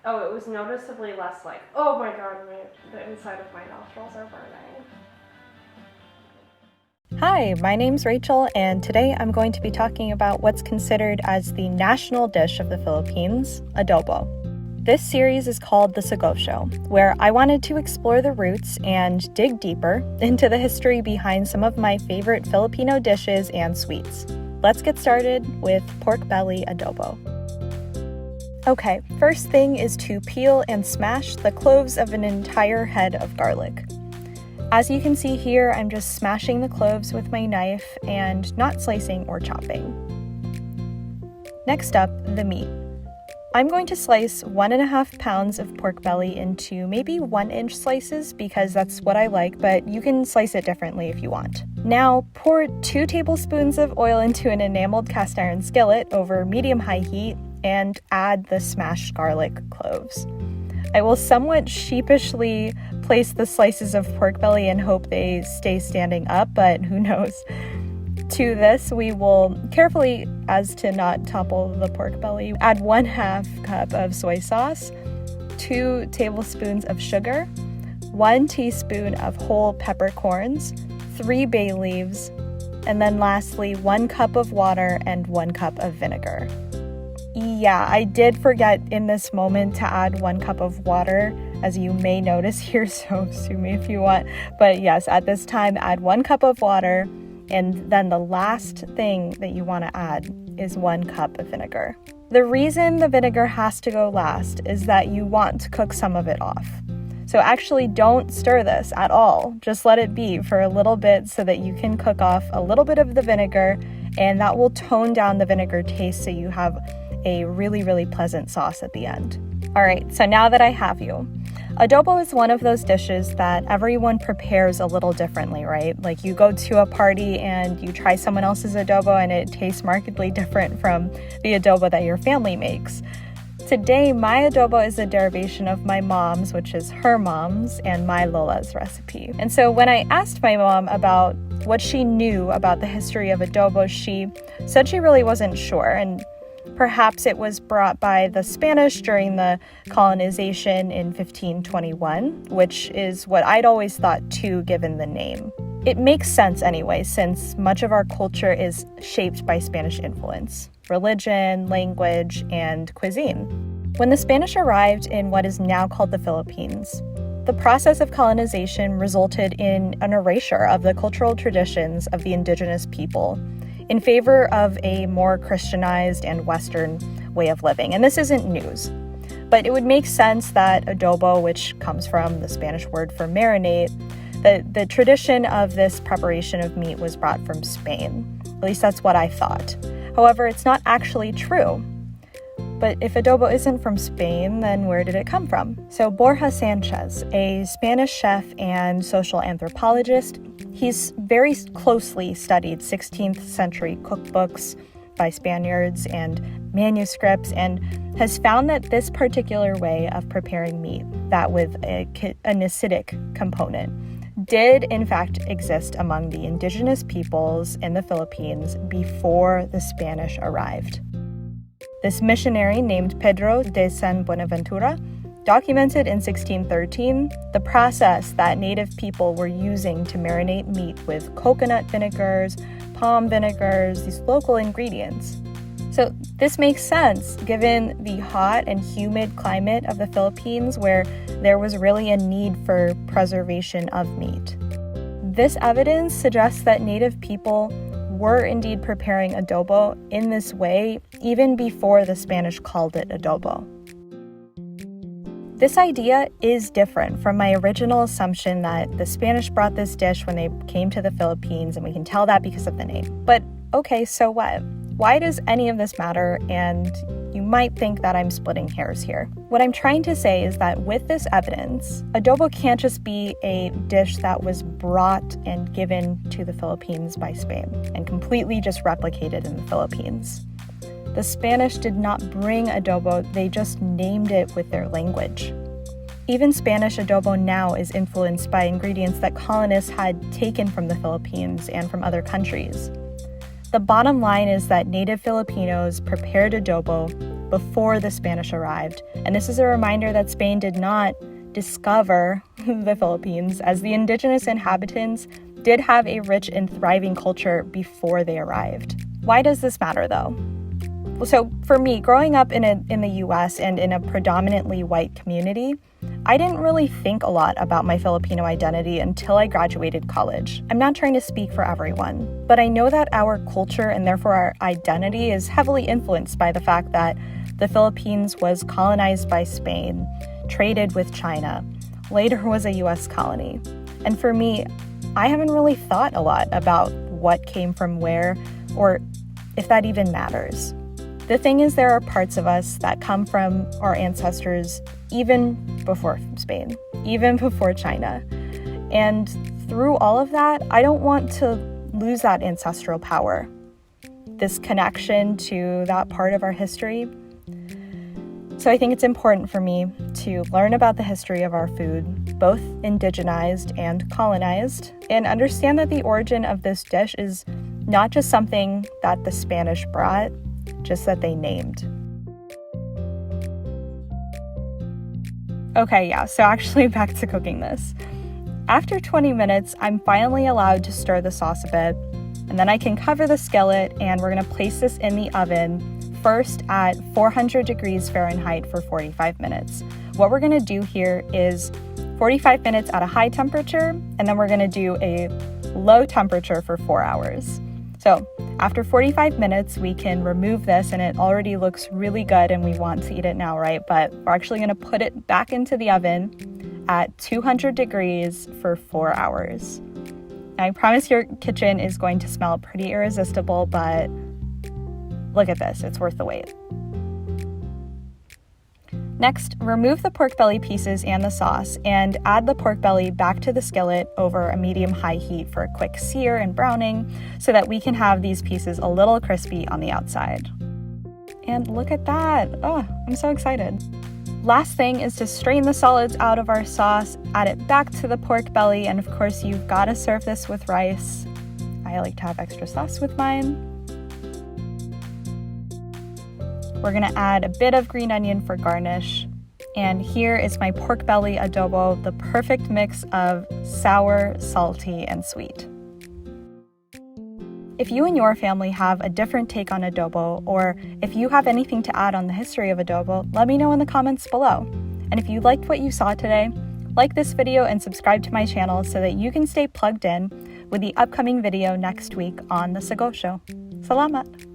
Oh, it was noticeably less like, oh my god, the inside of my nostrils are burning. Hi, my name's Rachel, and today I'm going to be talking about what's considered as the national dish of the Philippines, adobo. This series is called the Sago Show, where I wanted to explore the roots and dig deeper into the history behind some of my favorite Filipino dishes and sweets. Let's get started with pork belly adobo. Okay, first thing is to peel and smash the cloves of an entire head of garlic. As you can see here, I'm just smashing the cloves with my knife and not slicing or chopping. Next up, the meat. I'm going to slice 1.5 pounds of pork belly into maybe 1-inch slices because that's what I like, but you can slice it differently if you want. Now, pour 2 tablespoons of oil into an enameled cast iron skillet over medium-high heat and add the smashed garlic cloves. I will somewhat sheepishly place the slices of pork belly and hope they stay standing up, but who knows. To this, we will carefully, as to not topple the pork belly, add 1/2 cup of soy sauce, 2 tablespoons of sugar, 1 teaspoon of whole peppercorns, 3 bay leaves, and then lastly, 1 cup of water and 1 cup of vinegar. Yeah, I did forget in this moment to add 1 cup of water, as you may notice here, so sue me if you want. But yes, at this time, add 1 cup of water, and then the last thing that you want to add is 1 cup of vinegar. The reason the vinegar has to go last is that you want to cook some of it off. So actually don't stir this at all. Just let it be for a little bit so that you can cook off a little bit of the vinegar, and that will tone down the vinegar taste so you have a really, really pleasant sauce at the end. All right, so now that I have you, adobo is one of those dishes that everyone prepares a little differently, right? Like you go to a party and you try someone else's adobo and it tastes markedly different from the adobo that your family makes. Today, my adobo is a derivation of my mom's, which is her mom's, and my Lola's recipe. And so when I asked my mom about what she knew about the history of adobo, she said she really wasn't sure, and perhaps it was brought by the Spanish during the colonization in 1521, which is what I'd always thought too, given the name. It makes sense anyway, since much of our culture is shaped by Spanish influence, religion, language, and cuisine. When the Spanish arrived in what is now called the Philippines, the process of colonization resulted in an erasure of the cultural traditions of the indigenous people in favor of a more Christianized and Western way of living. And this isn't news, but it would make sense that adobo, which comes from the Spanish word for marinate, the tradition of this preparation of meat was brought from Spain. At least that's what I thought. However, it's not actually true. But if adobo isn't from Spain, then where did it come from? So Borja Sanchez, a Spanish chef and social anthropologist, he's very closely studied 16th century cookbooks by Spaniards and manuscripts, and has found that this particular way of preparing meat, that with an acidic component, did in fact exist among the indigenous peoples in the Philippines before the Spanish arrived. This missionary named Pedro de San Buenaventura documented in 1613 the process that native people were using to marinate meat with coconut vinegars, palm vinegars, these local ingredients. So this makes sense given the hot and humid climate of the Philippines, where there was really a need for preservation of meat. This evidence suggests that native people were indeed preparing adobo in this way even before the Spanish called it adobo. This idea is different from my original assumption that the Spanish brought this dish when they came to the Philippines, and we can tell that because of the name. But okay, so what? Why does any of this matter? And you might think that I'm splitting hairs here. What I'm trying to say is that with this evidence, adobo can't just be a dish that was brought and given to the Philippines by Spain and completely just replicated in the Philippines. The Spanish did not bring adobo, they just named it with their language. Even Spanish adobo now is influenced by ingredients that colonists had taken from the Philippines and from other countries. The bottom line is that native Filipinos prepared adobo before the Spanish arrived. And this is a reminder that Spain did not discover the Philippines, as the indigenous inhabitants did have a rich and thriving culture before they arrived. Why does this matter though? So for me, growing up in the US and in a predominantly white community, I didn't really think a lot about my Filipino identity until I graduated college. I'm not trying to speak for everyone, but I know that our culture and therefore our identity is heavily influenced by the fact that the Philippines was colonized by Spain, traded with China, later was a US colony. And for me, I haven't really thought a lot about what came from where, or if that even matters. The thing is, there are parts of us that come from our ancestors even before Spain, even before China. And through all of that, I don't want to lose that ancestral power, this connection to that part of our history. So I think it's important for me to learn about the history of our food, both indigenized and colonized, and understand that the origin of this dish is not just something that the Spanish brought, just that they named. Okay, yeah, so actually back to cooking this. After 20 minutes, I'm finally allowed to stir the sauce a bit, and then I can cover the skillet, and we're gonna place this in the oven, first at 400 degrees Fahrenheit for 45 minutes. What we're gonna do here is 45 minutes at a high temperature, and then we're gonna do a low temperature for 4 hours. So after 45 minutes, we can remove this, and it already looks really good and we want to eat it now, right? But we're actually gonna put it back into the oven at 200 degrees for 4 hours. And I promise your kitchen is going to smell pretty irresistible, but look at this, it's worth the wait. Next, remove the pork belly pieces and the sauce and add the pork belly back to the skillet over a medium-high heat for a quick sear and browning so that we can have these pieces a little crispy on the outside. And look at that! Oh, I'm so excited. Last thing is to strain the solids out of our sauce, add it back to the pork belly, and of course you've got to serve this with rice. I like to have extra sauce with mine. We're gonna add a bit of green onion for garnish. And here is my pork belly adobo, the perfect mix of sour, salty, and sweet. If you and your family have a different take on adobo, or if you have anything to add on the history of adobo, let me know in the comments below. And if you liked what you saw today, like this video and subscribe to my channel so that you can stay plugged in with the upcoming video next week on the Sago Show. Salamat!